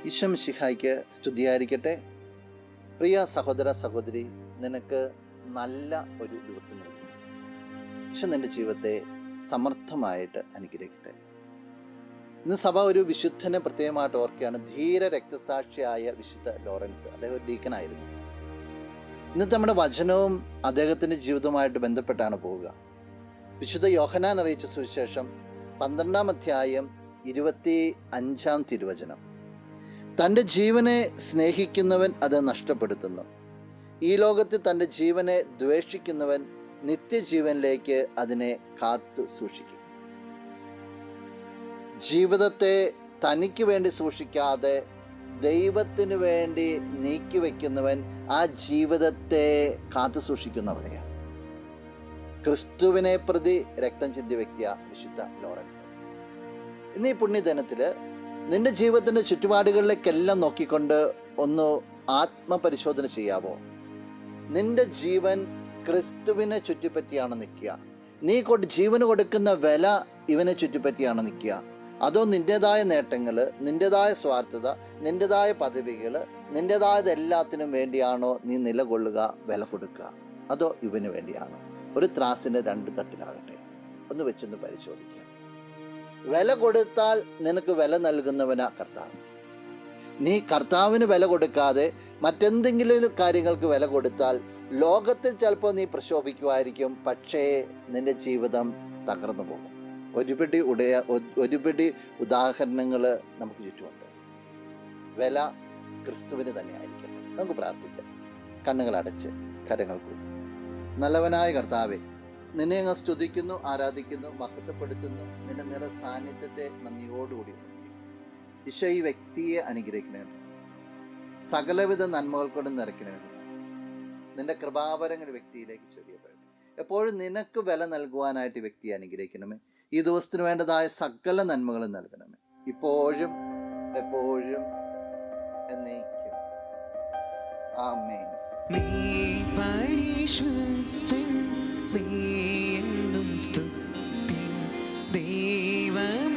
ഈശോ മിശിഹായ്ക്ക് സ്തുതിയായിരിക്കട്ടെ. പ്രിയ സഹോദര സഹോദരി, നിനക്ക് നല്ല ഒരു ദിവസം നൽകുന്നു. ഈശോ നിൻ്റെ ജീവിതത്തെ സമർത്ഥമായിട്ട് അനുഗ്രഹിക്കട്ടെ. ഇന്ന് സഭ ഒരു വിശുദ്ധനെ പ്രത്യേകമായിട്ട് ഓർക്കുകയാണ്. ധീര രക്തസാക്ഷിയായ വിശുദ്ധ ലോറൻസ്. അദ്ദേഹം ഒരു ഡീക്കനായിരുന്നു. ഇന്നത്തെ നമ്മുടെ വചനവും അദ്ദേഹത്തിൻ്റെ ജീവിതവുമായിട്ട് ബന്ധപ്പെട്ടാണ് പോവുക. വിശുദ്ധ യോഹന്നാൻ അറിയിച്ച സുവിശേഷം 12-ാം അധ്യായം 25-ാം തിരുവചനം. തൻ്റെ ജീവനെ സ്നേഹിക്കുന്നവൻ അത് നഷ്ടപ്പെടുത്തുന്നു. ഈ ലോകത്തിൽ തൻ്റെ ജീവനെ ദ്വേഷിക്കുന്നവൻ നിത്യജീവനിലേക്ക് അതിനെ കാത്തു സൂക്ഷിക്കും. ജീവിതത്തെ തനിക്ക് വേണ്ടി സൂക്ഷിക്കാതെ ദൈവത്തിന് വേണ്ടി നീക്കി വയ്ക്കുന്നവൻ ആ ജീവിതത്തെ കാത്തു സൂക്ഷിക്കുന്നവരെയാണ്. ക്രിസ്തുവിനെ പ്രതി രക്തം ചിന്തിയ വ്യക്തിയ വിശുദ്ധ ലോറൻസ്. ഇന്ന് ഈ പുണ്യദിനത്തിൽ നിന്റെ ജീവിതത്തിൻ്റെ ചുറ്റുപാടുകളിലേക്കെല്ലാം നോക്കിക്കൊണ്ട് ഒന്ന് ആത്മപരിശോധന ചെയ്യാവോ? നിന്റെ ജീവൻ ക്രിസ്തുവിനെ ചുറ്റിപ്പറ്റിയാണോ നിൽക്കുക? നീ ജീവന് കൊടുക്കുന്ന വില ഇവനെ ചുറ്റിപ്പറ്റിയാണോ നിൽക്കുക? അതോ നിൻ്റെതായ നേട്ടങ്ങൾ, നിൻ്റെതായ സ്വാർത്ഥത, നിൻ്റെതായ പദവികൾ, നിൻ്റെതായത് എല്ലാത്തിനും വേണ്ടിയാണോ നീ നിലകൊള്ളുക, വില കൊടുക്കുക? അതോ ഇവന് വേണ്ടിയാണോ? ഒരു ത്രാസിൻ്റെ രണ്ട് തട്ടിലാകട്ടെ. ഒന്ന് വെച്ചൊന്ന് പരിശോധിക്കുക. വില കൊടുത്താൽ നിനക്ക് വില നൽകുന്നവനാ കർത്താവ്. നീ കർത്താവിന് വില കൊടുക്കാതെ മറ്റെന്തെങ്കിലും കാര്യങ്ങൾക്ക് വില കൊടുത്താൽ ലോകത്തിൽ ചിലപ്പോൾ നീ പ്രശോഭിക്കുമായിരിക്കും, പക്ഷേ നിന്റെ ജീവിതം തകർന്നു പോകും. ഒരുപിടി ഉദാഹരണങ്ങൾ നമുക്ക് ചുറ്റുമുണ്ട്. വില ക്രിസ്തുവിന് തന്നെ ആയിരിക്കട്ടെ. നമുക്ക് പ്രാർത്ഥിക്കാം. കണ്ണുകൾ അടച്ച് കരങ്ങൾ കൂട്ടി. നല്ലവനായ കർത്താവേ, നിന്നെ അങ്ങ് സ്തുതിക്കുന്നു, ആരാധിക്കുന്നു, മഹത്വപ്പെടുത്തുന്നു. നിന്റെ നിറ സാന്നിധ്യത്തെ നന്ദിയോടുകൂടി ഈശോ ഈ വ്യക്തിയെ അനുഗ്രഹിക്കണമെന്ന്, സകലവിധ നന്മകൾ കൊണ്ട് നിറയ്ക്കണമെന്ന്, നിന്റെ കൃപാവരങ്ങൾ വ്യക്തിയിലേക്ക് ചൊരിയപ്പെടട്ടെ. എപ്പോഴും നിനക്ക് വില നൽകുവാനായിട്ട് വ്യക്തിയെ അനുഗ്രഹിക്കണമേ. ഈ ദിവസത്തിന് വേണ്ടതായ സകല നന്മകളും നൽകണമേ, ഇപ്പോഴും എപ്പോഴും എന്നേക്കും. ആമേൻ. ദൈവം